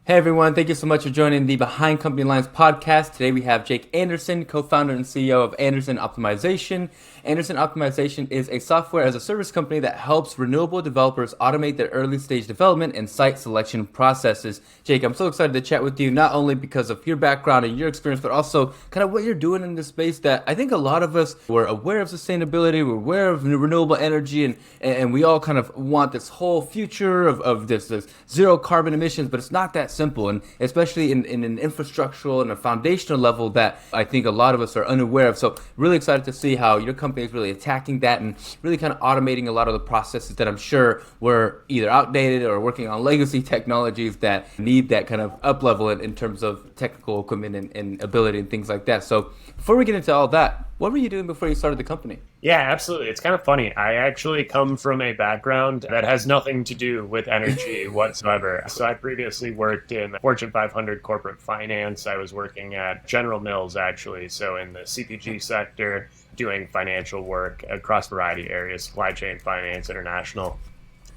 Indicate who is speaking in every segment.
Speaker 1: Hey everyone, thank you so much for joining the Behind Company Lines podcast. Today we have Jake Anderson, co-founder and CEO of Anderson Optimization. Anderson Optimization is a software as a service company that helps renewable developers automate their early stage development and site selection processes. Jake, I'm so excited to chat with you, not only because of your background and your experience, but also kind of what you're doing in this space that I think a lot of us were aware of sustainability, we're aware of renewable energy, and we all kind of want this whole future of this zero carbon emissions, but it's not that simple, and especially in an infrastructural and a foundational level that I think a lot of us are unaware of. So really excited to see how your company is really attacking that and really kind of automating a lot of the processes that I'm sure were either outdated or working on legacy technologies that need that kind of up level in terms of technical equipment and ability and things like that. So before we get into all that, what were you doing before you started the company?
Speaker 2: Yeah, absolutely. It's kind of funny. I actually come from a background that has nothing to do with energy whatsoever. So I previously worked in Fortune 500 corporate finance. I was working at General Mills, actually. So in the CPG sector, doing financial work across a variety of areas, supply chain, finance, international,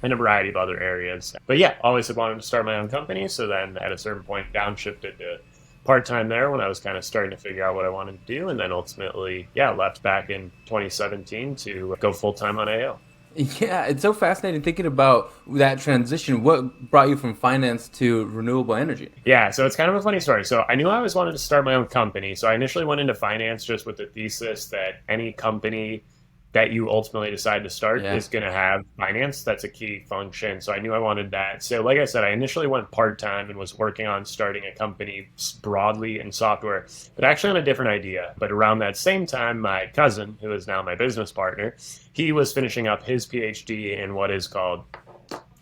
Speaker 2: and a variety of other areas. But yeah, always had wanted to start my own company. So then at a certain point, downshifted to part-time there when I was kind of starting to figure out what I wanted to do. And then ultimately, left back in 2017 to go full-time on AO.
Speaker 1: Yeah, it's so fascinating thinking about that transition. What brought you from finance to renewable energy?
Speaker 2: Yeah, so it's kind of a funny story. So I knew I always wanted to start my own company. So I initially went into finance just with the thesis that any company that you ultimately decide to start is going to have finance. That's a key function. So I knew I wanted that. So like I said, I initially went part-time and was working on starting a company broadly in software, but actually on a different idea. But around that same time, my cousin, who is now my business partner, he was finishing up his PhD in what is called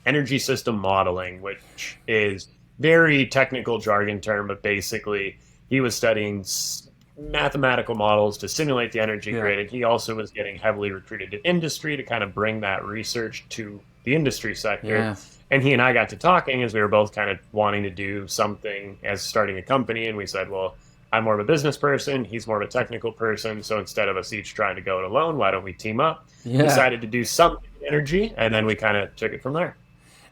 Speaker 2: energy system modeling, which is very technical jargon term, but basically he was studying mathematical models to simulate the energy grid, and he also was getting heavily recruited to industry to kind of bring that research to the industry sector. And he and I got to talking as we were both kind of wanting to do something as starting a company, and we said, well, I'm more of a business person, he's more of a technical person, so instead of us each trying to go it alone, why don't we team up? Decided to do something in energy, and then we kind of took it from there.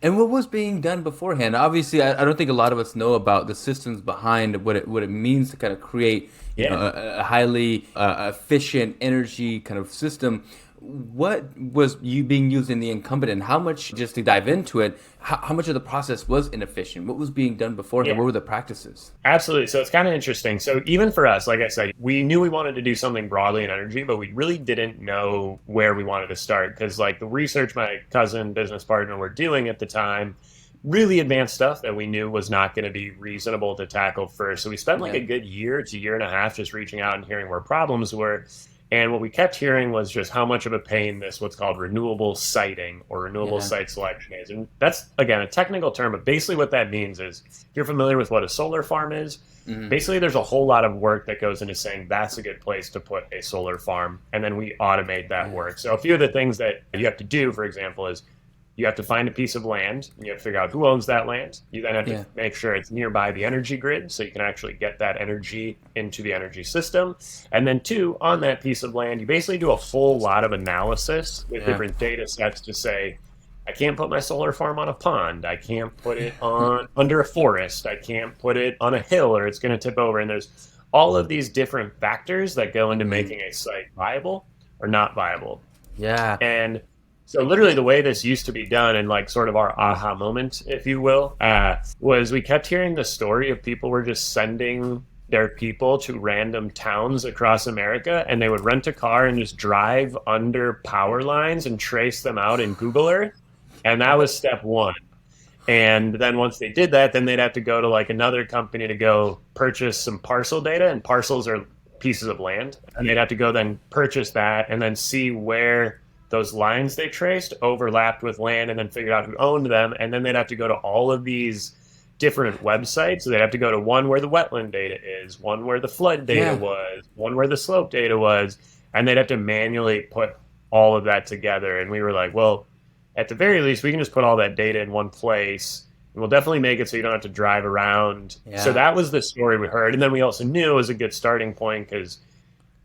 Speaker 1: And what was being done beforehand? Obviously, I don't think a lot of us know about the systems behind what it means to kind of create a highly efficient energy kind of system. What was you being used in the incumbent, and how much, just to dive into it, how much of the process was inefficient? What was being done beforehand? What were the practices?
Speaker 2: Absolutely. So it's kind of interesting. So even for us, like I said, we knew we wanted to do something broadly in energy, but we really didn't know where we wanted to start, because like the research my cousin, business partner, were doing at the time, really advanced stuff that we knew was not going to be reasonable to tackle first. So we spent like a good year to year and a half just reaching out and hearing where problems were. And what we kept hearing was just how much of a pain this what's called renewable siting or renewable site selection is. And that's, again, a technical term, but basically what that means is, if you're familiar with what a solar farm is, basically there's a whole lot of work that goes into saying that's a good place to put a solar farm, and then we automate that work. So a few of the things that you have to do, for example, is you have to find a piece of land, and you have to figure out who owns that land. You then have to make sure it's nearby the energy grid, so you can actually get that energy into the energy system. And then two, on that piece of land, you basically do a full lot of analysis with different data sets to say, I can't put my solar farm on a pond. I can't put it on under a forest. I can't put it on a hill, or it's going to tip over. And there's all of these different factors that go into making a site viable or not viable. And so literally the way this used to be done, and like sort of our aha moment, if you will, was we kept hearing the story of people were just sending their people to random towns across America, and they would rent a car and just drive under power lines and trace them out in Google Earth. And that was step one. And then once they did that, then they'd have to go to like another company to go purchase some parcel data, and parcels are pieces of land. And they'd have to go then purchase that and then see where those lines they traced overlapped with land, and then figure out who owned them. And then they'd have to go to all of these different websites. So they'd have to go to one where the wetland data is, one where the flood data was, one where the slope data was, and they'd have to manually put all of that together. And we were like, well, at the very least, we can just put all that data in one place, and we'll definitely make it so you don't have to drive around. So that was the story we heard. And then we also knew it was a good starting point, because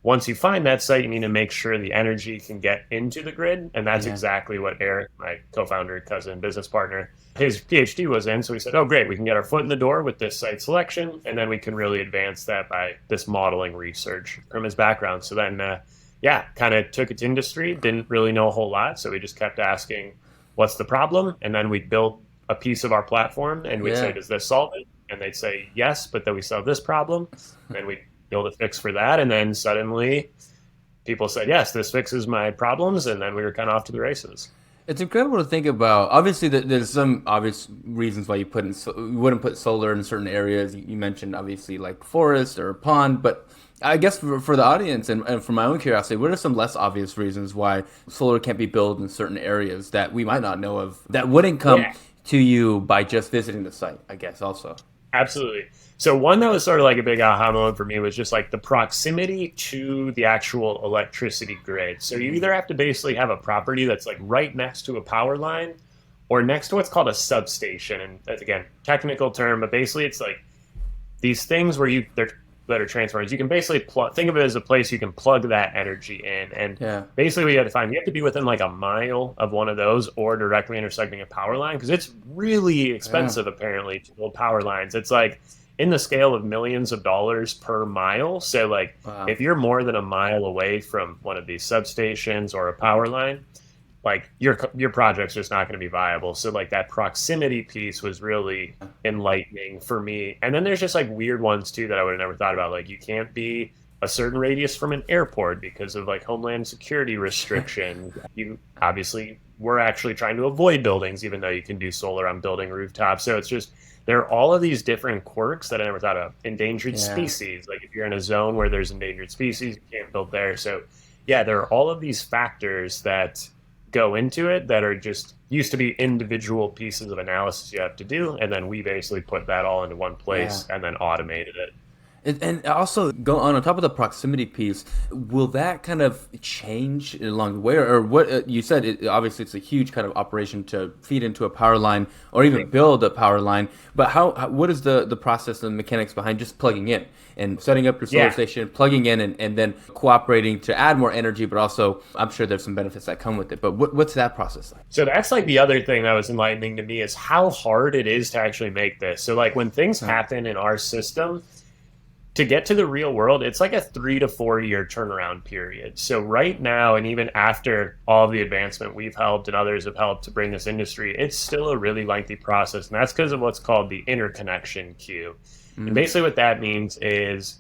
Speaker 2: once you find that site, you need to make sure the energy can get into the grid. And that's
Speaker 1: Yeah.
Speaker 2: exactly what Eric, my co-founder, cousin, business partner, his PhD was in. So he said, oh, great, we can get our foot in the door with this site selection. And then we can really advance that by this modeling research from his background. So then, kind of took it to industry, didn't really know a whole lot. So we just kept asking, what's the problem? And then we built a piece of our platform and we'd say, does this solve it? And they'd say, yes, but then we solve this problem. And we build a fix for that. And then suddenly people said, yes, this fixes my problems. And then we were kind of off to the races.
Speaker 1: It's incredible to think about. Obviously, there's some obvious reasons why you wouldn't put solar in certain areas. You mentioned obviously like forest or a pond, but I guess for the audience and for my own curiosity, what are some less obvious reasons why solar can't be built in certain areas that we might not know of that wouldn't come to you by just visiting the site, I guess also?
Speaker 2: Absolutely. So one that was sort of like a big aha moment for me was just like the proximity to the actual electricity grid. So you either have to basically have a property that's like right next to a power line or next to what's called a substation. And that's, again, technical term, but basically it's like these things where that are transformers. You can basically think of it as a place you can plug that energy in. And basically we had to find, you have to be within like a mile of one of those or directly intersecting a power line because it's really expensive apparently to build power lines. It's like in the scale of millions of dollars per mile. So like if you're more than a mile away from one of these substations or a power line, like your project's just not going to be viable. So like that proximity piece was really enlightening for me. And then there's just like weird ones too that I would have never thought about. Like you can't be a certain radius from an airport because of like homeland security restrictions. You obviously we're actually trying to avoid buildings, even though you can do solar on building rooftops. So it's just there are all of these different quirks that I never thought of. Endangered species. Like if you're in a zone where there's endangered species, you can't build there. So yeah, there are all of these factors that go into it that are just used to be individual pieces of analysis you have to do. And then we basically put that all into one place and then automated it.
Speaker 1: And also, go on top of the proximity piece, will that kind of change along the way? Or what you said, obviously it's a huge kind of operation to feed into a power line or even build a power line. But what is the process and mechanics behind just plugging in and setting up your solar station, plugging in and then cooperating to add more energy, but also I'm sure there's some benefits that come with it. But what's that process like?
Speaker 2: So that's like the other thing that was enlightening to me is how hard it is to actually make this. So like when things happen in our system, to get to the real world, it's like a 3 to 4 year turnaround period. So right now, and even after all of the advancement we've helped and others have helped to bring this industry, it's still a really lengthy process. And that's because of what's called the interconnection queue. And basically what that means is,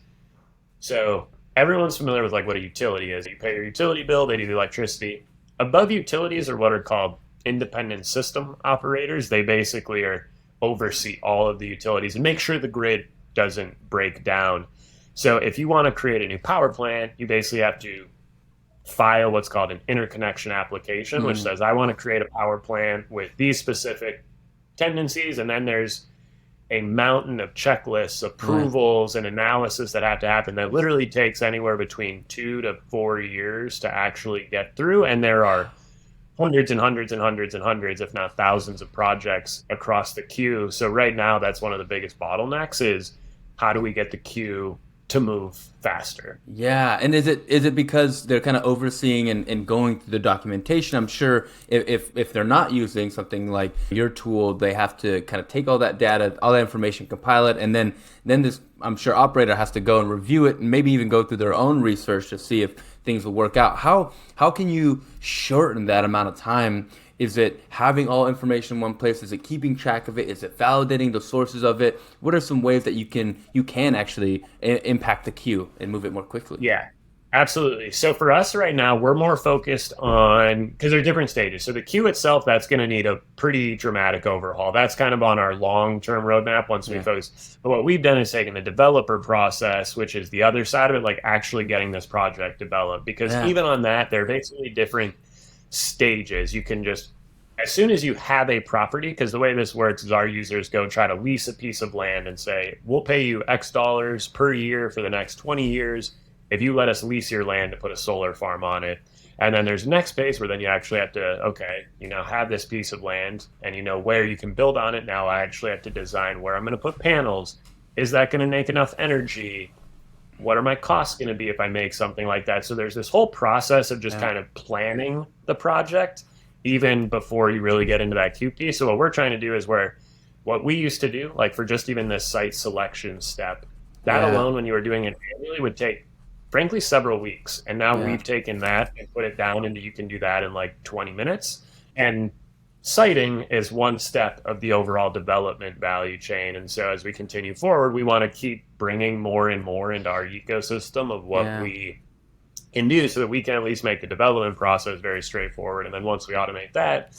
Speaker 2: so everyone's familiar with like what a utility is. You pay your utility bill, they do the electricity. Above utilities are what are called independent system operators. They basically oversee all of the utilities and make sure the grid doesn't break down. So if you want to create a new power plant, you basically have to file what's called an interconnection application, which says, I want to create a power plant with these specific tendencies. And then there's a mountain of checklists, approvals, and analysis that have to happen that literally takes anywhere between 2 to 4 years to actually get through. And there are hundreds and hundreds and hundreds and hundreds, if not thousands of projects across the queue. So right now, that's one of the biggest bottlenecks is how do we get the queue to move faster?
Speaker 1: Yeah, and is it because they're kind of overseeing and going through the documentation? I'm sure if they're not using something like your tool, they have to kind of take all that data, all that information, compile it, and then this, I'm sure, operator has to go and review it and maybe even go through their own research to see if things will work out. How can you shorten that amount of time? Is it having all information in one place? Is it keeping track of it? Is it validating the sources of it? What are some ways that you can actually impact the queue and move it more quickly?
Speaker 2: Yeah, absolutely. So for us right now, we're more focused on, because there are different stages. So the queue itself, that's going to need a pretty dramatic overhaul. That's kind of on our long-term roadmap once we focus. But what we've done is taken the developer process, which is the other side of it, like actually getting this project developed. Because even on that, there are basically different stages. You can just, as soon as you have a property, because the way this works is our users go try to lease a piece of land and say, we'll pay you X dollars per year for the next 20 years if you let us lease your land to put a solar farm on it. And then there's the next phase where then you actually have to, okay, you now have this piece of land and you know where you can build on it. Now I actually have to design where I'm going to put panels. Is that going to make enough energy? what are my costs going to be if I make something like that? So there's this whole process of just kind of planning the project even before you really get into that QP. So what we're trying to do is what we used to do, like for just even this site selection step, that alone, when you were doing it manually, would take, frankly, several weeks. And now we've taken that and put it down into, you can do that in like 20 minutes. And citing is one step of the overall development value chain. And so as we continue forward, we want to keep bringing more and more into our ecosystem of what we can do so that we can at least make the development process very straightforward. And then once we automate that,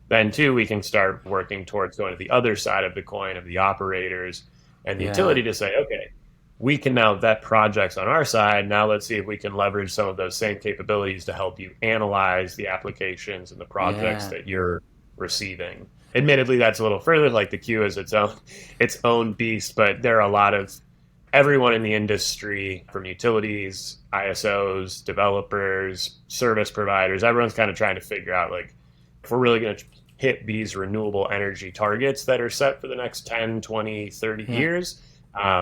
Speaker 2: then too, we can start working towards going to the other side of the coin of the operators and the utility to say, okay, we can now vet projects on our side. Now let's see if we can leverage some of those same capabilities to help you analyze the applications and the projects that you're receiving. Admittedly, that's a little further, like the queue is its own beast, but there are a lot of everyone in the industry, from utilities, ISOs, developers, service providers, everyone's kind of trying to figure out, like, if we're really going to hit these renewable energy targets that are set for the next 10, 20, 30 years,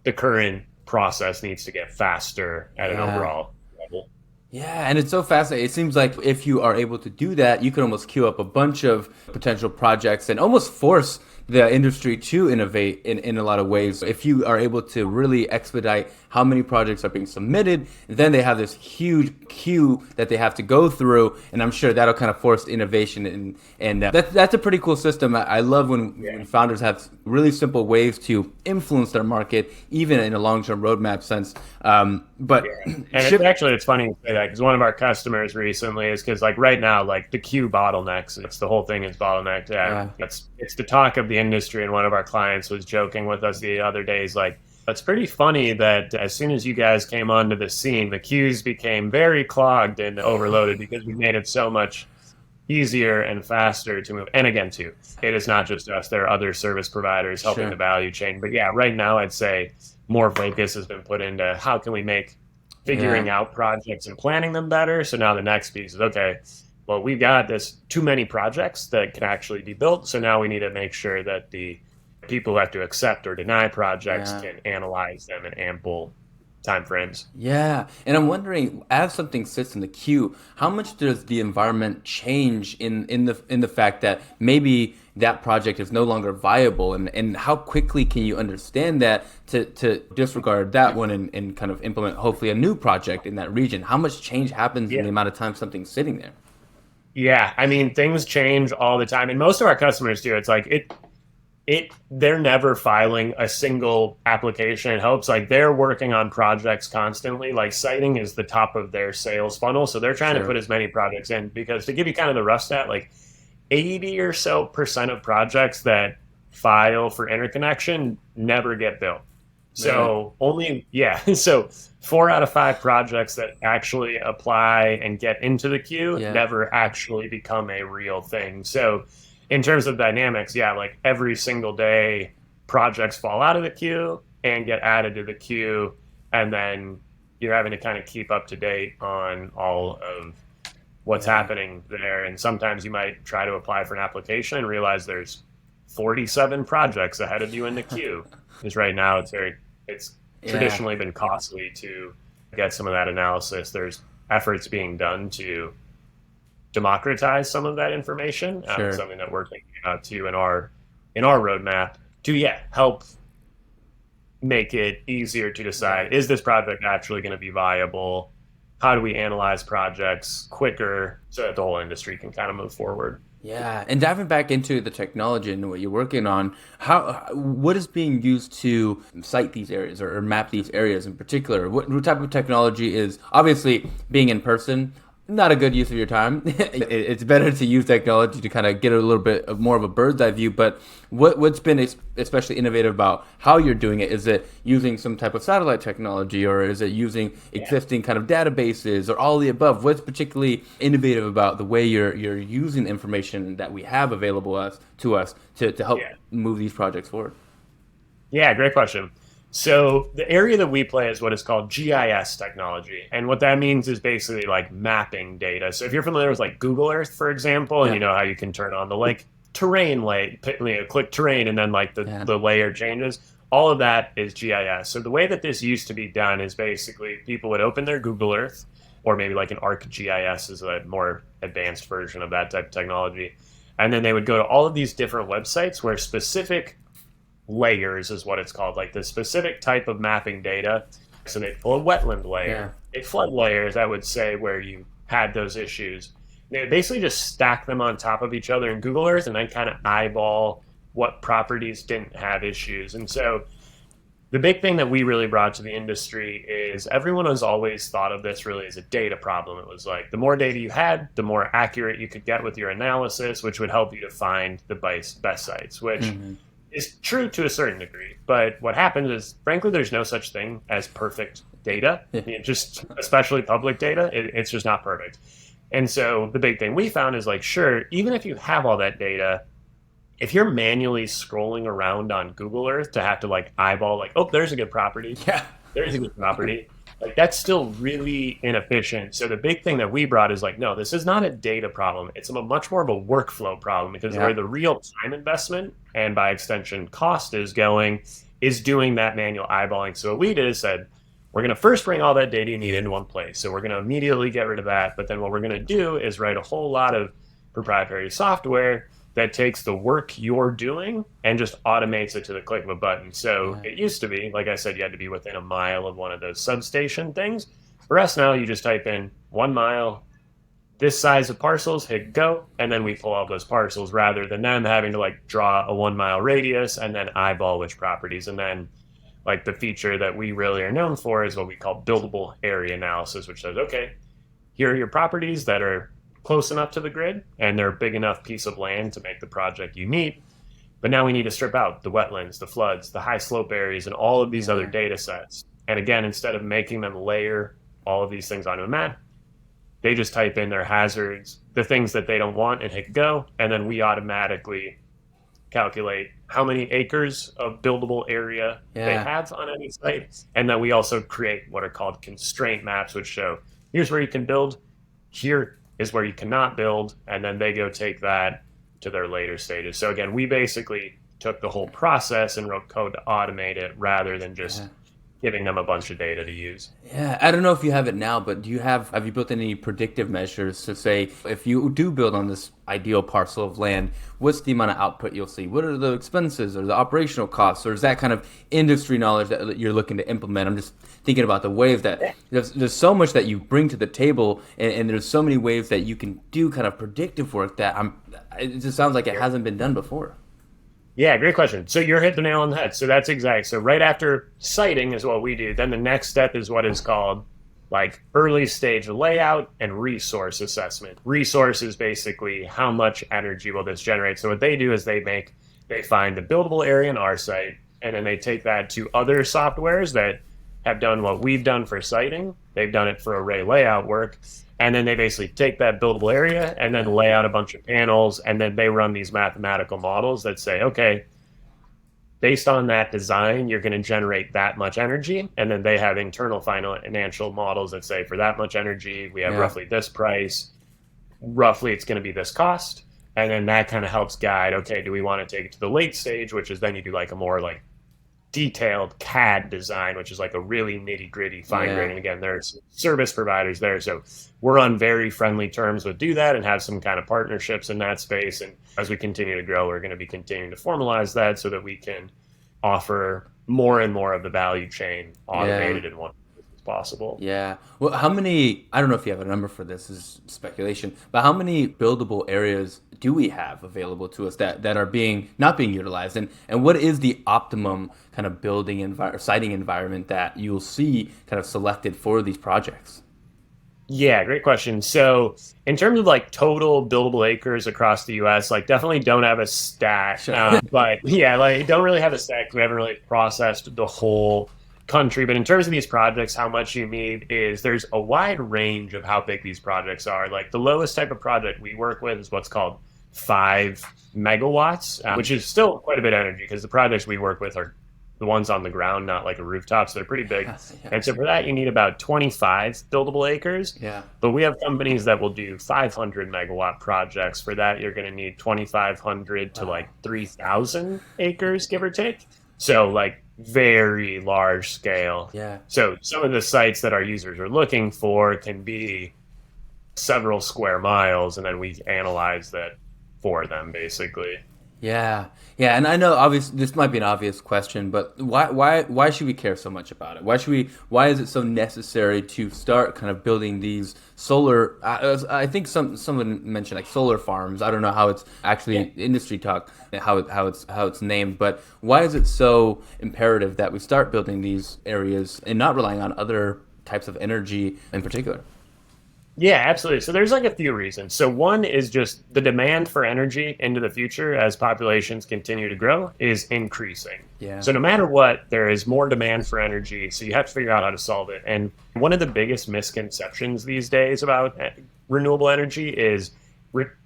Speaker 2: the current process needs to get faster at an overall level.
Speaker 1: Yeah, and it's so fascinating. It seems like if you are able to do that, you can almost queue up a bunch of potential projects and almost force the industry to innovate in a lot of ways. If you are able to really expedite how many projects are being submitted, then they have this huge queue that they have to go through, and I'm sure that'll kind of force innovation, and that's a pretty cool system. I love when founders have really simple ways to influence their market, even in a long-term roadmap sense. But
Speaker 2: and it's funny you say that, because one of our customers recently is, because like right now, like the queue bottlenecks, it's the whole thing is bottlenecked. It's the talk of the industry, and one of our clients was joking with us the other days, like, it's pretty funny that as soon as you guys came onto the scene, the queues became very clogged and overloaded because we made it so much easier and faster to move. And again, too, it is not just us. There are other service providers helping the value chain. But yeah, right now, I'd say more focus has been put into how can we make figuring out projects and planning them better. So now the next piece is, okay, well, we've got too many projects that can actually be built. So now we need to make sure that the people who have to accept or deny projects can analyze them in ample time frames.
Speaker 1: Yeah, and I'm wondering, as something sits in the queue, how much does the environment change in the fact that maybe that project is no longer viable, and how quickly can you understand that to disregard that one and kind of implement hopefully a new project in that region? How much change happens in the amount of time something's sitting there?
Speaker 2: Yeah, I mean, things change all the time, and most of our customers do. It's like they're never filing a single application in hopes, like they're working on projects constantly. Like citing is the top of their sales funnel. So they're trying to put as many projects in, because to give you kind of the rough stat, like 80% or so of projects that file for interconnection never get built. So so 4 out of 5 projects that actually apply and get into the queue never actually become a real thing. So in terms of dynamics, like every single day, projects fall out of the queue and get added to the queue, and then you're having to kind of keep up to date on all of what's happening there. And sometimes you might try to apply for an application and realize there's 47 projects ahead of you in the queue. Because right now it's traditionally been costly to get some of that analysis. There's efforts being done to democratize some of that information. Something that we're thinking about too in our roadmap to help make it easier to decide, is this project actually going to be viable? How do we analyze projects quicker so that the whole industry can kind of move forward?
Speaker 1: Yeah, and diving back into the technology and what you're working on, what is being used to cite these areas or map these areas in particular? What type of technology is, obviously, being in person, not a good use of your time. It's better to use technology to kind of get a little bit of more of a bird's eye view. But what's been especially innovative about how you're doing it? Is it using some type of satellite technology, or is it using existing kind of databases, or all of the above? What's particularly innovative about the way you're using the information that we have available to us to help move these projects forward?
Speaker 2: Yeah, great question. So the area that we play is what is called GIS technology. And what that means is basically like mapping data. So if you're familiar with like Google Earth, for example, and you know how you can turn on the like terrain light, click terrain, and then like the layer changes. all of that is GIS. So the way that this used to be done is basically people would open their Google Earth, or maybe like an ArcGIS is a more advanced version of that type of technology. And then they would go to all of these different websites where specific layers is what it's called, like the specific type of mapping data. So they'd pull a wetland layer, a flood layer, that would say where you had those issues. They basically just stack them on top of each other in Google Earth and then kind of eyeball what properties didn't have issues. And so the big thing that we really brought to the industry is everyone has always thought of this really as a data problem. It was like the more data you had, the more accurate you could get with your analysis, which would help you to find the best sites, which is true to a certain degree. But what happens is, frankly, there's no such thing as perfect data. Just especially public data, it's just not perfect. And so the big thing we found is like, sure, even if you have all that data, if you're manually scrolling around on Google Earth to have to like eyeball like, oh, there's a good property. There's a good property. Like that's still really inefficient. So the big thing that we brought is like, no, this is not a data problem. It's a much more of a workflow problem, because where the real time investment and by extension cost is going is doing that manual eyeballing. So what we did is said, we're going to first bring all that data you need into one place. So we're going to immediately get rid of that. But then what we're going to do is write a whole lot of proprietary software that takes the work you're doing and just automates it to the click of a button. So it used to be, like I said, you had to be within a mile of one of those substation things. For us now, you just type in 1 mile, this size of parcels, hit go, and then we pull all those parcels rather than them having to like draw a 1 mile radius and then eyeball which properties. And then like the feature that we really are known for is what we call buildable area analysis, which says, okay, here are your properties that are close enough to the grid and they're a big enough piece of land to make the project unique. But now we need to strip out the wetlands, the floods, the high slope areas, and all of these other data sets. And again, instead of making them layer all of these things onto a map, they just type in their hazards, the things that they don't want, and hit go. And then we automatically calculate how many acres of buildable area they have on any site. And then we also create what are called constraint maps, which show here's where you can build, here is where you cannot build, and then they go take that to their later stages. So again, we basically took the whole process and wrote code to automate it rather than just giving them a bunch of data to use.
Speaker 1: Yeah, I don't know if you have it now, but have you built any predictive measures to say, if you do build on this ideal parcel of land, what's the amount of output you'll see? What are the expenses or the operational costs? Or is that kind of industry knowledge that you're looking to implement? I'm just thinking about the ways that there's so much that you bring to the table, and there's so many ways that you can do kind of predictive work that it just sounds like it hasn't been done before.
Speaker 2: Yeah, great question. So you're hitting the nail on the head. So that's exact. So right after siting is what we do. Then the next step is what is called like early stage layout and resource assessment. Resource is basically how much energy will this generate. So what they do is they find the buildable area in our site, and then they take that to other softwares that have done what we've done for siting. They've done it for array layout work. And then they basically take that buildable area and then lay out a bunch of panels, and then they run these mathematical models that say, okay, based on that design, you're going to generate that much energy. And then they have internal financial models that say, for that much energy, we have roughly this price, roughly it's going to be this cost. And then that kind of helps guide, okay, do we want to take it to the late stage, which is then you do like a more like detailed CAD design, which is like a really nitty gritty fine grain. And again, there's service providers there. So we're on very friendly terms with do that and have some kind of partnerships in that space. And as we continue to grow, we're going to be continuing to formalize that so that we can offer more and more of the value chain automated in one as possible.
Speaker 1: Yeah. Well, how many, I don't know if you have a number for this, is speculation, but how many buildable areas do we have available to us that are not being utilized? And what is the optimum kind of siting environment that you'll see kind of selected for these projects?
Speaker 2: Yeah, great question. So in terms of like total buildable acres across the US, like definitely don't have a stat, but yeah, like don't really have a stat because we haven't really processed the whole country. But in terms of these projects, how much you need is there's a wide range of how big these projects are. Like the lowest type of project we work with is what's called 5 megawatts, which is still quite a bit of energy because the projects we work with are the ones on the ground, not like a rooftop. So they're pretty big. And so for that, you need about 25 buildable acres. But we have companies that will do 500 megawatt projects. For that, you're going to need 2,500 to like 3,000 acres, give or take. So like very large scale.
Speaker 1: Yeah.
Speaker 2: So some of the sites that our users are looking for can be several square miles, and then we analyze that for them basically.
Speaker 1: Yeah, yeah, and I know obviously this might be an obvious question, but why should we care so much about it? Why is it so necessary to start kind of building these solar? I think someone mentioned like solar farms. I don't know how it's actually industry talk, how it's named, but why is it so imperative that we start building these areas and not relying on other types of energy in particular?
Speaker 2: Yeah, absolutely. So there's like a few reasons. So one is just the demand for energy into the future as populations continue to grow is increasing.
Speaker 1: Yeah,
Speaker 2: So no matter what, there is more demand for energy. So you have to figure out how to solve it. And one of the biggest misconceptions these days about renewable energy is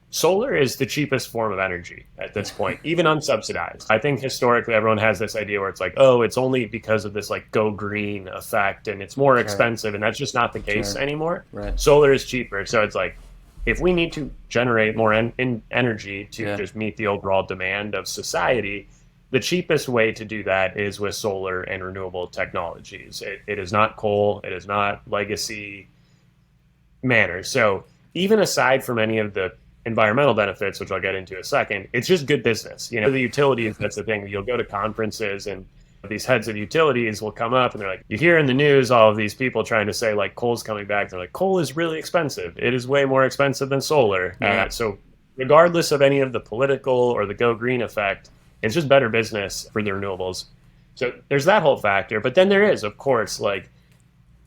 Speaker 2: solar is the cheapest form of energy at this point, even unsubsidized. I think historically everyone has this idea where it's like, oh, it's only because of this like go green effect and it's more expensive. And that's just not the case anymore.
Speaker 1: right.
Speaker 2: Solar is cheaper. So it's like, if we need to generate more energy to just meet the overall demand of society, the cheapest way to do that is with solar and renewable technologies. It is not coal. It is not legacy manner. So even aside from any of the environmental benefits, which I'll get into in a second, it's just good business. You know, the utilities, that's the thing. You'll go to conferences and these heads of utilities will come up and they're like, you hear in the news all of these people trying to say like coal's coming back. They're like, coal is really expensive. It is way more expensive than solar.
Speaker 1: Yeah.
Speaker 2: So regardless of any of the political or the go green effect, it's just better business for the renewables. So there's that whole factor. But then there is, of course, like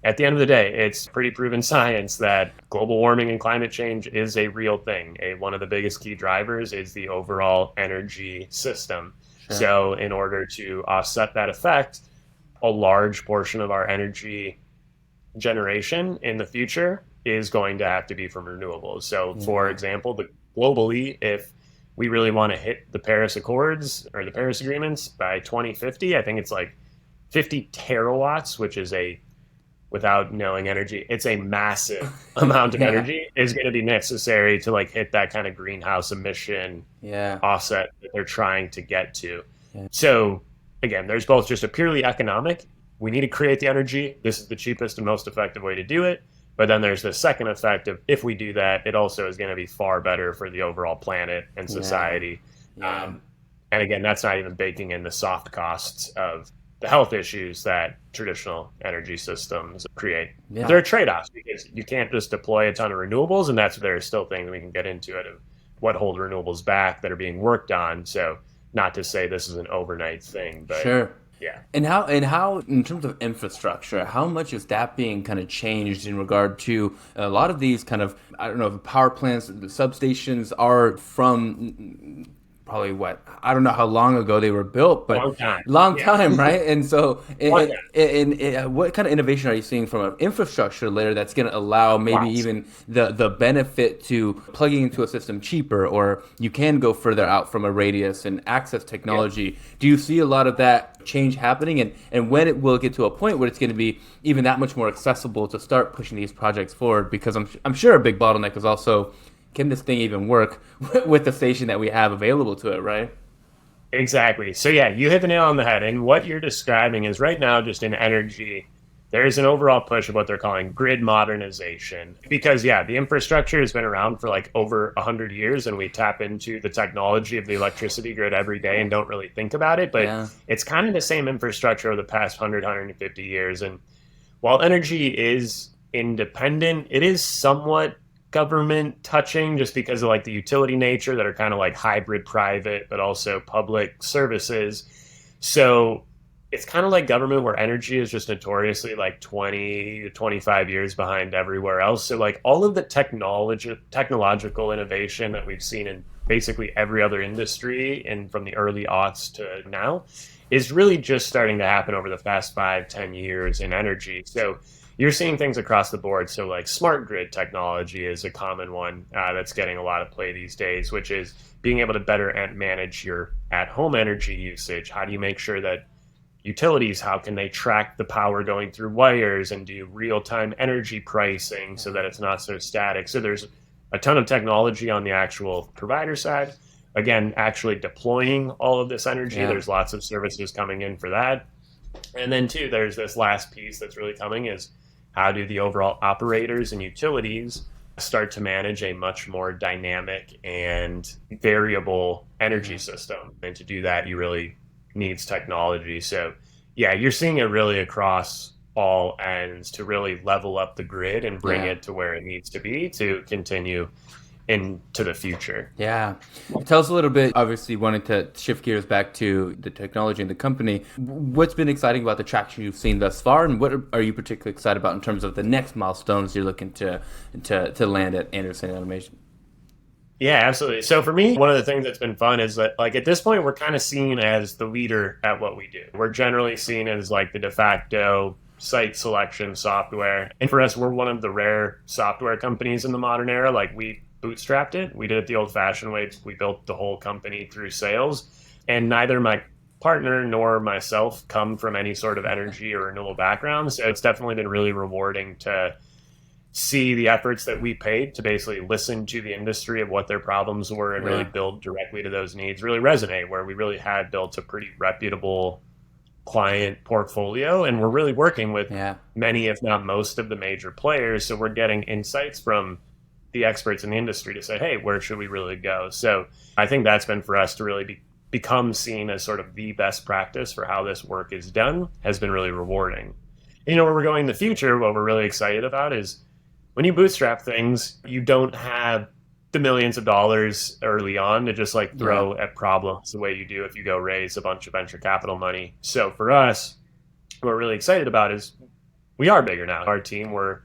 Speaker 2: at the end of the day, it's pretty proven science that global warming and climate change is a real thing. One of the biggest key drivers is the overall energy system.
Speaker 1: Sure.
Speaker 2: So in order to offset that effect, a large portion of our energy generation in the future is going to have to be from renewables. So for example, globally, if we really want to hit the Paris Accords or the Paris Agreements by 2050, I think it's like 50 terawatts, which is without knowing energy, it's a massive amount of energy is going to be necessary to like hit that kind of greenhouse emission offset that they're trying to get to. So again, there's both just a purely economic, we need to create the energy. This is the cheapest and most effective way to do it. But then there's the second effect of if we do that, it also is going to be far better for the overall planet and society. And again, that's not even baking in the soft costs of the health issues that traditional energy systems create. There are trade-offs because you can't just deploy a ton of renewables, and there are still things we can get into it of what hold renewables back that are being worked on. So not to say this is an overnight thing, but yeah.
Speaker 1: And how in terms of infrastructure, how much is that being kind of changed in regard to a lot of these kind of, I don't know, the power plants, the substations are from probably I don't know how long ago they were built, but long time, right? And so, what kind of innovation are you seeing from an infrastructure layer that's going to allow maybe even the benefit to plugging into a system cheaper, or you can go further out from a radius and access technology? Do you see a lot of that change happening, and when it will get to a point where it's going to be even that much more accessible to start pushing these projects forward? Because I'm sure a big bottleneck is also, can this thing even work with the station that we have available to it, right?
Speaker 2: Exactly. So yeah, you hit the nail on the head. And what you're describing is right now, just in energy, there is an overall push of what they're calling grid modernization. Because the infrastructure has been around for like over 100 years, and we tap into the technology of the electricity grid every day and don't really think about it. But it's kind of the same infrastructure over the past 100, 150 years. And while energy is independent, it is somewhat government touching just because of like the utility nature that are kind of like hybrid private but also public services. So it's kind of like government, where energy is just notoriously like 20 to 25 years behind everywhere else. So like all of the technological innovation that we've seen in basically every other industry and from the early aughts to now is really just starting to happen over the past 5-10 years in energy. So you're seeing things across the board. So like smart grid technology is a common one that's getting a lot of play these days, which is being able to better manage your at-home energy usage. How do you make sure that utilities, how can they track the power going through wires and do real-time energy pricing so that it's not so static? So there's a ton of technology on the actual provider side. Again, actually deploying all of this energy, there's lots of services coming in for that. And then two, there's this last piece that's really coming is how do the overall operators and utilities start to manage a much more dynamic and variable energy system? And to do that, you really needs technology. So yeah, you're seeing it really across all ends to really level up the grid and bring
Speaker 1: Yeah.
Speaker 2: it to where it needs to be to continue into the future.
Speaker 1: Yeah. Tell us a little bit, obviously wanting to shift gears back to the technology and the company. What's been exciting about the traction you've seen thus far, and what are you particularly excited about in terms of the next milestones you're looking to land at Anderson Automation?
Speaker 2: Yeah, absolutely. So for me, one of the things that's been fun is that like at this point, we're kind of seen as the leader at what we do. We're generally seen as like the de facto site selection software. And for us, we're one of the rare software companies in the modern era. Like we bootstrapped it. We did it the old fashioned way. We built the whole company through sales. And neither my partner nor myself come from any sort of energy or renewable background. So it's definitely been really rewarding to see the efforts that we paid to basically listen to the industry of what their problems were and really build directly to those needs really resonate, where we really had built a pretty reputable client portfolio. And we're really working with many, if not most, of the major players. So we're getting insights from the experts in the industry to say, hey, where should we really go? So I think that's been for us to really become seen as sort of the best practice for how this work is done has been really rewarding. You know, where we're going in the future, what we're really excited about is when you bootstrap things, you don't have the millions of dollars early on to just like throw at problems the way you do if you go raise a bunch of venture capital money. So for us, what we're really excited about is we are bigger now. Our team, we're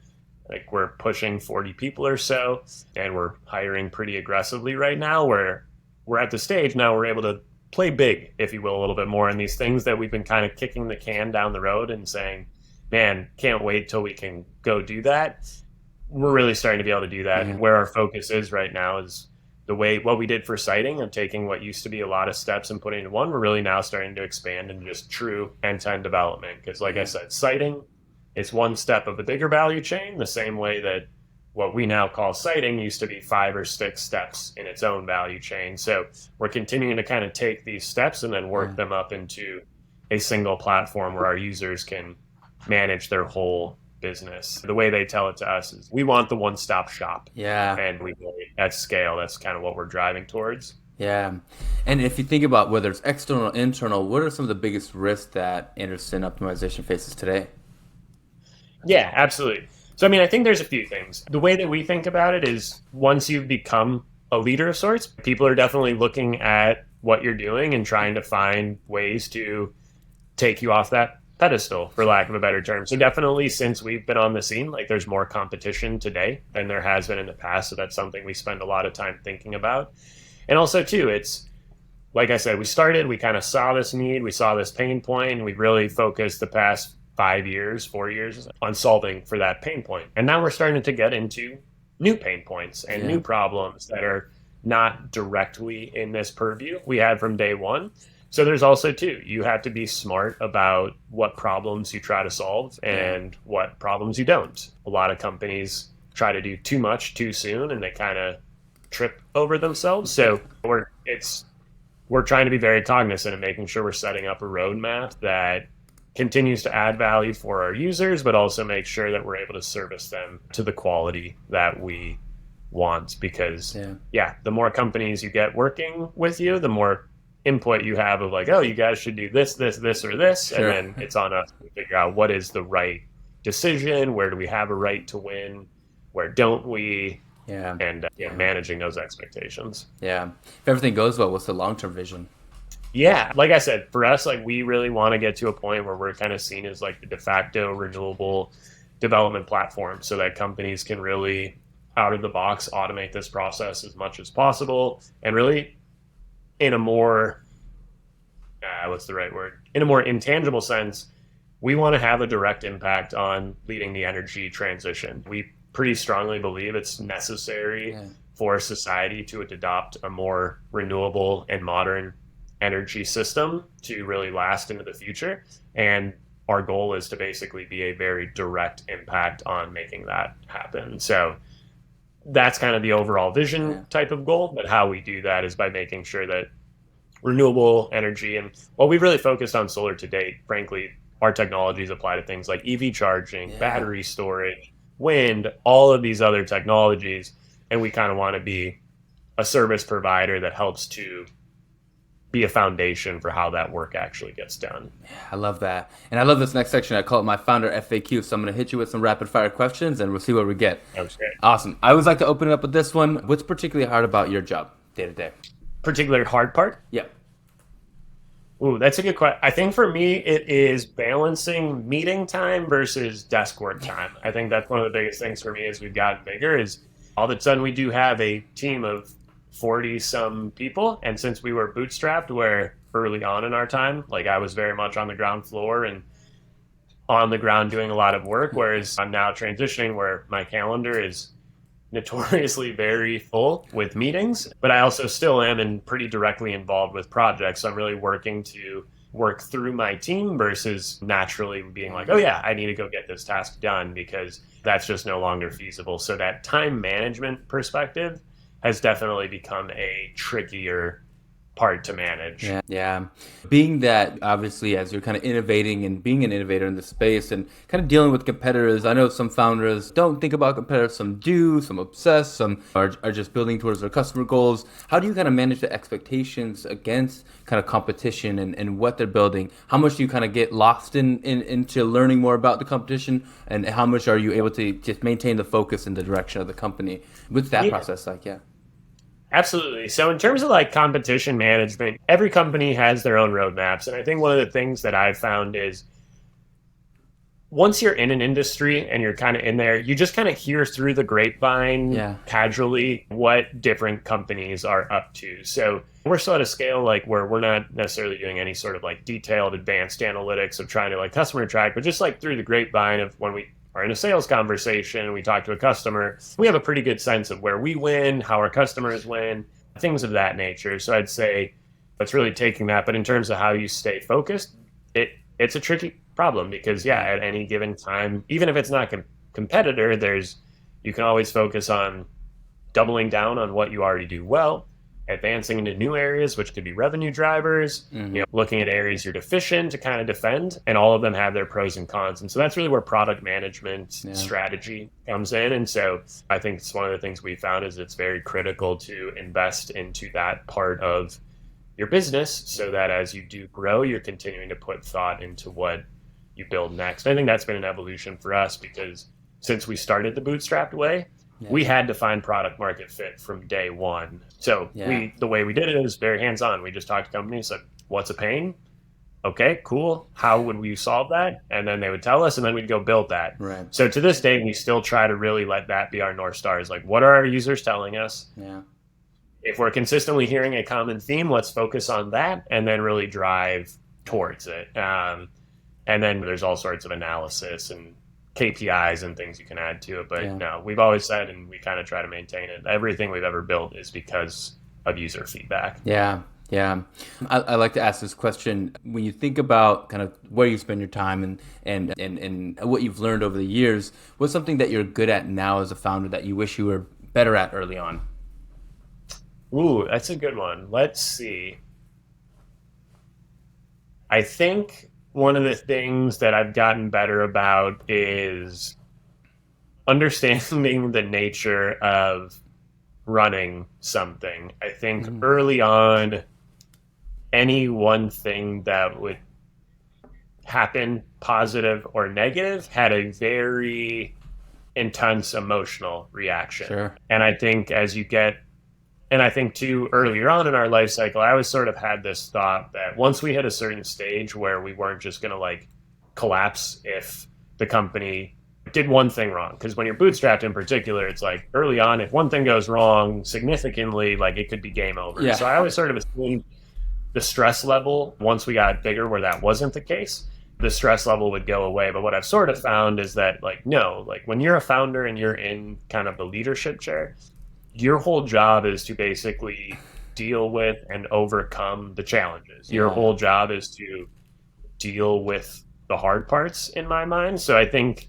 Speaker 2: pushing 40 people or so, and we're hiring pretty aggressively right now, where we're at the stage now we're able to play big, if you will, a little bit more in these things that we've been kind of kicking the can down the road and saying, man, can't wait till we can go do that. We're really starting to be able to do that. And where our focus is right now is what we did for siting and taking what used to be a lot of steps and putting into one. We're really now starting to expand into just true end-to-end development. Because like I said, siting is one step of the bigger value chain, the same way that what we now call siting used to be 5 or 6 steps in its own value chain. So we're continuing to kind of take these steps and then work them up into a single platform where our users can manage their whole business. The way they tell it to us is we want the one-stop shop.
Speaker 1: Yeah.
Speaker 2: And we really, at scale, that's kind of what we're driving towards.
Speaker 1: Yeah. And if you think about whether it's external or internal, what are some of the biggest risks that Anderson Optimization faces today?
Speaker 2: Yeah, absolutely. So, I mean, I think there's a few things. The way that we think about it is once you've become a leader of sorts, people are definitely looking at what you're doing and trying to find ways to take you off that pedestal, for lack of a better term. So definitely since we've been on the scene, like there's more competition today than there has been in the past. So that's something we spend a lot of time thinking about. And also too, it's like I said, we kind of saw this need, we saw this pain point, and we really focused the past 4 years on solving for that pain point. And now we're starting to get into new pain points and new problems that are not directly in this purview we had from day one. So there's also too, you have to be smart about what problems you try to solve and what problems you don't. A lot of companies try to do too much too soon and they kind of trip over themselves. So we're trying to be very cognizant of making sure we're setting up a roadmap that continues to add value for our users, but also make sure that we're able to service them to the quality that we want. Because the more companies you get working with you, the more input you have of like, oh, you guys should do this, or this. And then it's on us to figure out what is the right decision, where do we have a right to win, where don't we, and managing those expectations.
Speaker 1: Yeah. If everything goes well, what's the long-term vision?
Speaker 2: Yeah, like I said, for us, like we really want to get to a point where we're kind of seen as like the de facto renewable development platform so that companies can really out of the box automate this process as much as possible and really in a more, in a more intangible sense, we want to have a direct impact on leading the energy transition. We pretty strongly believe it's necessary for society to adopt a more renewable and modern energy system to really last into the future. And our goal is to basically be a very direct impact on making that happen. So that's kind of the overall vision type of goal. But how we do that is by making sure that renewable energy, and while we've really focused on solar to date, frankly, our technologies apply to things like EV charging,
Speaker 1: Yeah.
Speaker 2: battery storage, wind, all of these other technologies. And we kind of want to be a service provider that helps to be a foundation for how that work actually gets done.
Speaker 1: I love that. And I love this next section. I call it my founder FAQ. So I'm going to hit you with some rapid fire questions and we'll see what we get.
Speaker 2: That was great.
Speaker 1: Awesome. I always like to open it up with this one. What's particularly hard about your job day to day?
Speaker 2: Particular hard part?
Speaker 1: Yeah.
Speaker 2: Ooh, that's a good question. I think for me, it is balancing meeting time versus desk work time. I think that's one of the biggest things for me as we've gotten bigger is all of a sudden we do have a team of 40 some people. And since we were bootstrapped, where early on in our time, like I was very much on the ground floor and on the ground doing a lot of work, whereas I'm now transitioning where my calendar is notoriously very full with meetings, but I also still am and pretty directly involved with projects. So I'm really working to work through my team versus naturally being like, oh yeah, I need to go get this task done because that's just no longer feasible. So that time management perspective has definitely become a trickier part to manage.
Speaker 1: Yeah. Being that obviously as you're kind of innovating and being an innovator in the space and kind of dealing with competitors, I know some founders don't think about competitors, some do, some obsess, some are just building towards their customer goals. How do you kind of manage the expectations against kind of competition and what they're building? How much do you kind of get lost into learning more about the competition and how much are you able to just maintain the focus in the direction of the company? What's that process like? Yeah.
Speaker 2: Absolutely. So in terms of like competition management, every company has their own roadmaps. And I think one of the things that I've found is once you're in an industry and you're kind of in there, you just kind of hear through the grapevine casually what different companies are up to. So we're still at a scale like where we're not necessarily doing any sort of like detailed advanced analytics of trying to like customer track, but just like through the grapevine of when we are in a sales conversation, we talk to a customer, we have a pretty good sense of where we win, how our customers win, things of that nature. So I'd say it's really taking that. But in terms of how you stay focused, it's a tricky problem because at any given time, even if it's not competitor, you can always focus on doubling down on what you already do well, advancing into new areas, which could be revenue drivers, looking at areas you're deficient to kind of defend, and all of them have their pros and cons. And so that's really where product management strategy comes in. And so I think it's one of the things we found is it's very critical to invest into that part of your business so that as you do grow, you're continuing to put thought into what you build next. I think that's been an evolution for us because since we started the bootstrapped way, we had to find product market fit from day one. So the way we did it is very hands-on. We just talked to companies, said, what's a pain? Okay, cool. How would we solve that? And then they would tell us, and then we'd go build that.
Speaker 1: Right.
Speaker 2: So to this day, we still try to really let that be our North Stars. Like, what are our users telling us?
Speaker 1: Yeah.
Speaker 2: If we're consistently hearing a common theme, let's focus on that and then really drive towards it. And then there's all sorts of analysis and KPIs and things you can add to it. But no, we've always said, and we kind of try to maintain it, everything we've ever built is because of user feedback.
Speaker 1: Yeah. I like to ask this question. When you think about kind of where you spend your time and what you've learned over the years, what's something that you're good at now as a founder that you wish you were better at early on?
Speaker 2: Ooh, that's a good one. Let's see. I think one of the things that I've gotten better about is understanding the nature of running something. I think early on, any one thing that would happen, positive or negative, had a very intense emotional reaction.
Speaker 1: Sure.
Speaker 2: And I think and I think too, earlier on in our life cycle, I always sort of had this thought that once we hit a certain stage where we weren't just going to like collapse if the company did one thing wrong. Because when you're bootstrapped in particular, it's like early on, if one thing goes wrong significantly, like it could be game over.
Speaker 1: Yeah.
Speaker 2: So I always sort of assumed the stress level, once we got bigger where that wasn't the case, the stress level would go away. But what I've sort of found is that when you're a founder and you're in kind of the leadership chair, your whole job is to basically deal with and overcome the challenges. Your whole job is to deal with the hard parts in my mind. So I think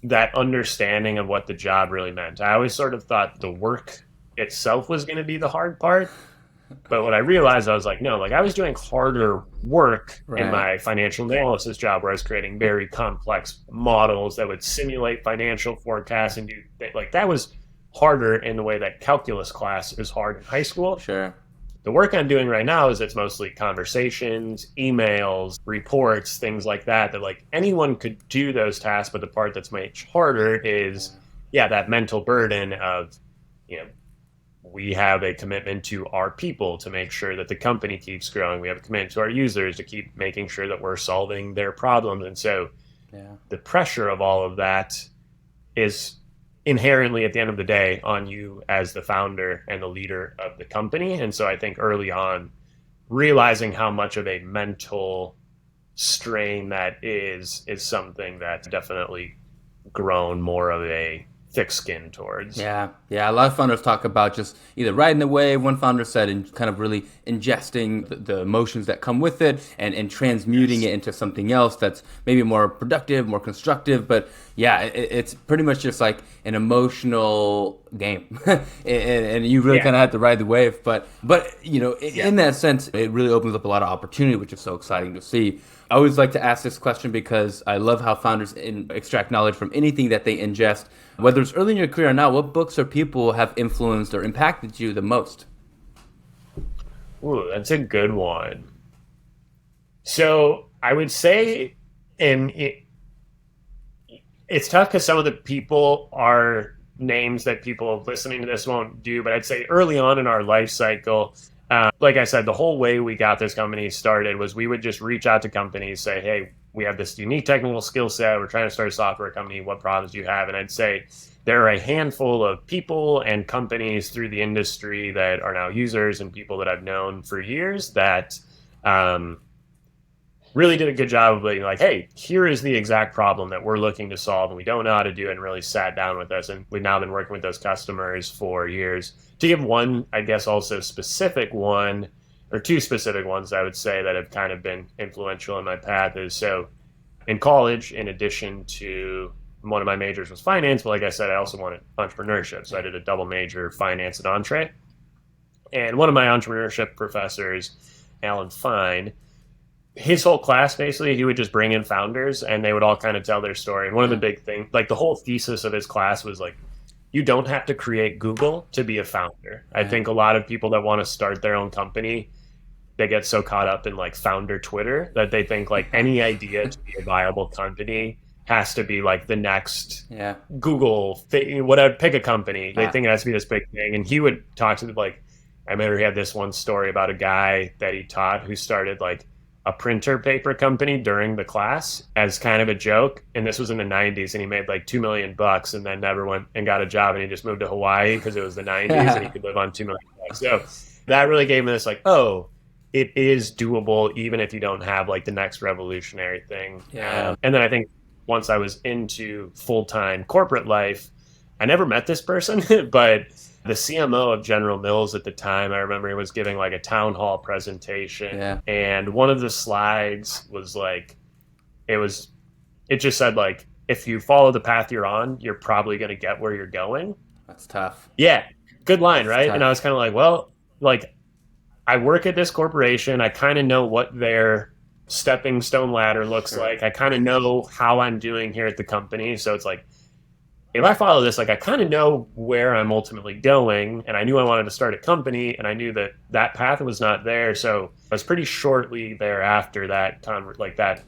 Speaker 2: that understanding of what the job really meant. I always sort of thought the work itself was going to be the hard part. But what I realized, I was like, no, like I was doing harder work in
Speaker 1: Right.
Speaker 2: my financial analysis job where I was creating very complex models that would simulate financial forecasts and do like that was harder in the way that calculus class is hard in high school.
Speaker 1: Sure.
Speaker 2: The work I'm doing right now is it's mostly conversations, emails, reports, things like that, that like anyone could do those tasks. But the part that's much harder is, yeah, that mental burden of, you know, we have a commitment to our people to make sure that the company keeps growing. We have a commitment to our users to keep making sure that we're solving their problems. And so
Speaker 1: Yeah.
Speaker 2: the pressure of all of that is inherently at the end of the day on you as the founder and the leader of the company. And so I think early on, realizing how much of a mental strain that is something that's definitely grown more of a thick skin towards.
Speaker 1: Yeah, yeah. A lot of founders talk about just either riding the wave. One founder said, and kind of really ingesting the emotions that come with it, and transmuting it into something else that's maybe more productive, more constructive. But yeah, it's pretty much just like an emotional game, and you really kind of have to ride the wave. But you know, in that sense, it really opens up a lot of opportunity, which is so exciting to see. I always like to ask this question because I love how founders extract knowledge from anything that they ingest. Whether it's early in your career or not, what books or people have influenced or impacted you the most?
Speaker 2: Ooh, that's a good one. So I would say, and it's tough because some of the people are names that people listening to this won't do, but I'd say early on in our life cycle, like I said, the whole way we got this company started was we would just reach out to companies, say, hey, we have this unique technical skill set. We're trying to start a software company. What problems do you have? And I'd say there are a handful of people and companies through the industry that are now users and people that I've known for years that really did a good job of being like, hey, here is the exact problem that we're looking to solve and we don't know how to do it, and really sat down with us. And we've now been working with those customers for years. To give one, I guess, also specific one, or two specific ones I would say that have kind of been influential in my path is, so in college, in addition to one of my majors was finance, but like I said, I also wanted entrepreneurship. So I did a double major, finance and entre. And one of my entrepreneurship professors, Alan Fine, his whole class, basically, he would just bring in founders and they would all kind of tell their story. And one of the big things, like the whole thesis of his class was like, you don't have to create Google to be a founder. I think a lot of people that want to start their own company, they get so caught up in like founder Twitter that they think like any idea to be a viable company has to be like the next Google, whatever, pick a company. They think it has to be this big thing. And he would talk to them like, I remember he had this one story about a guy that he taught who started like a printer paper company during the class as kind of a joke. And this was in the 90s, and he made like $2 million and then never went and got a job, and he just moved to Hawaii because it was the 90s and he could live on $2 million. So that really gave me this like, oh, it is doable even if you don't have like the next revolutionary thing. And then I think once I was into full-time corporate life, I never met this person, but the CMO of General Mills at the time, I remember he was giving like a town hall presentation, and one of the slides was like, it just said like, if you follow the path you're on, you're probably going to get where you're going.
Speaker 1: That's tough.
Speaker 2: Yeah. Good line, right? And I was kind of like, well, like I work at this corporation. I kind of know what their stepping stone ladder looks like. I kind of know how I'm doing here at the company. So it's like, if I follow this, like I kind of know where I'm ultimately going, and I knew I wanted to start a company, and I knew that that path was not there. So I was pretty shortly thereafter that that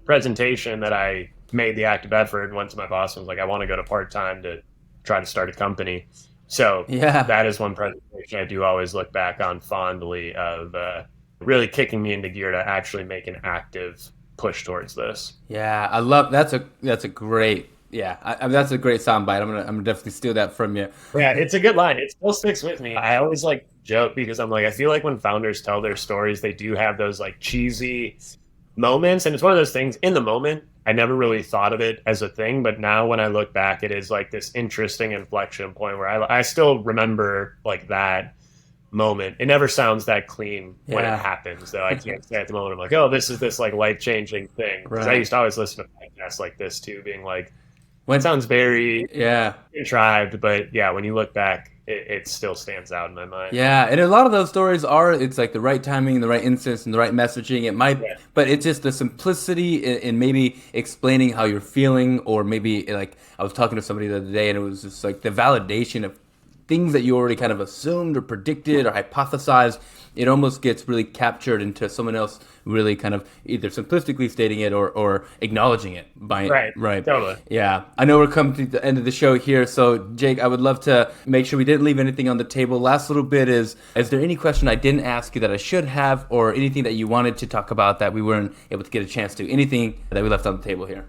Speaker 2: presentation that I made the active effort and went to my boss and was like, I want to go to part-time to try to start a company. So that is one presentation I do always look back on fondly of really kicking me into gear to actually make an active push towards this.
Speaker 1: Yeah, I love that's a great. Yeah, I mean, that's a great soundbite. I'm gonna definitely steal that from you.
Speaker 2: Yeah, it's a good line. It still sticks with me. I always like joke because I'm like, I feel like when founders tell their stories, they do have those like cheesy moments, and it's one of those things in the moment. I never really thought of it as a thing, but now when I look back, it is like this interesting inflection point where I still remember like that moment. It never sounds that clean when it happens, though. I can't say at the moment I'm like, oh, this is this like life-changing thing. Because I used to always listen to podcasts like this too, being like, it sounds very contrived, but yeah, when you look back, it still stands out in my mind.
Speaker 1: Yeah, and a lot of those stories are, it's like the right timing, the right instance, and the right messaging. It might,
Speaker 2: Yeah.
Speaker 1: but it's just the simplicity in maybe explaining how you're feeling, or maybe like I was talking to somebody the other day, and it was just like the validation of things that you already kind of assumed or predicted or hypothesized. It almost gets really captured into someone else really kind of either simplistically stating it or acknowledging it by
Speaker 2: Right. Totally.
Speaker 1: Yeah, I know we're coming to the end of the show here, so Jake, I would love to make sure we didn't leave anything on the table. Last little bit is there any question I didn't ask you that I should have, or anything that you wanted to talk about that we weren't able to get a chance to? Anything that we left on the table here?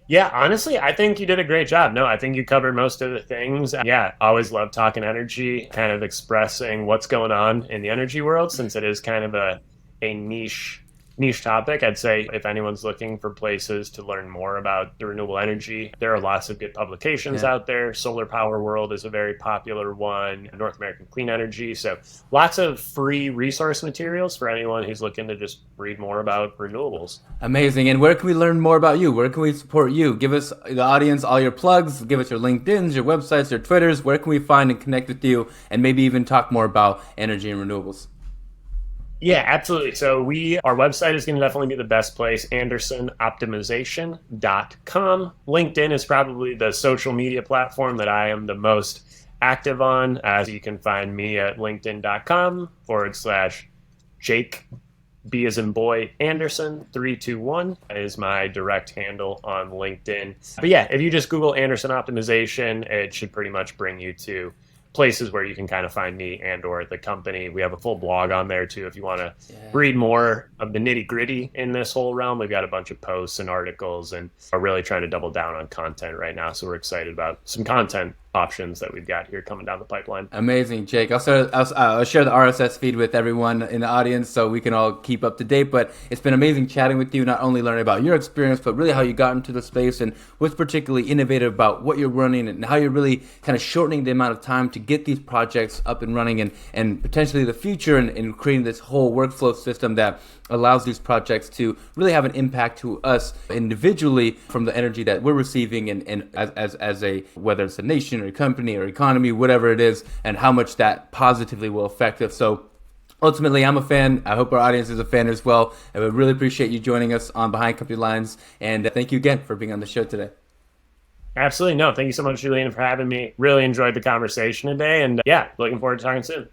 Speaker 2: Yeah, honestly, I think you did a great job. No, I think you covered most of the things. Yeah, always love talking energy, kind of expressing what's going on in the energy world, since it is kind of a niche topic. I'd say if anyone's looking for places to learn more about the renewable energy, there are lots of good publications out there. Solar Power World is a very popular one, North American Clean Energy. So lots of free resource materials for anyone who's looking to just read more about renewables.
Speaker 1: Amazing. And where can we learn more about you? Where can we support you? Give us, the audience, all your plugs. Give us your LinkedIns, your websites, your Twitters. Where can we find and connect with you, and maybe even talk more about energy and renewables?
Speaker 2: Yeah, absolutely. So our website is going to definitely be the best place, andersonoptimization.com. LinkedIn is probably the social media platform that I am the most active on. As you can find me at linkedin.com/Jake, B as in boy, Anderson 321 is my direct handle on LinkedIn. But yeah, if you just Google Anderson Optimization, it should pretty much bring you to places where you can kind of find me and or the company. We have a full blog on there too if you want to read more of the nitty gritty in this whole realm. We've got a bunch of posts and articles, and are really trying to double down on content right now. So we're excited about some content options that we've got here coming down the pipeline.
Speaker 1: Amazing, Jake. I'll share the RSS feed with everyone in the audience so we can all keep up to date. But it's been amazing chatting with you, not only learning about your experience, but really how you got into the space and what's particularly innovative about what you're running and how you're really kind of shortening the amount of time to get these projects up and running, and potentially the future, and creating this whole workflow system that allows these projects to really have an impact to us individually from the energy that we're receiving, and as a, whether it's a nation or a company or economy, whatever it is, and how much that positively will affect us. So ultimately, I'm a fan. I hope our audience is a fan as well. I would really appreciate you joining us on Behind Company Lines, and thank you again for being on the show today.
Speaker 2: Absolutely. No, thank you so much, Julian, for having me. Really enjoyed the conversation today, and yeah, looking forward to talking soon.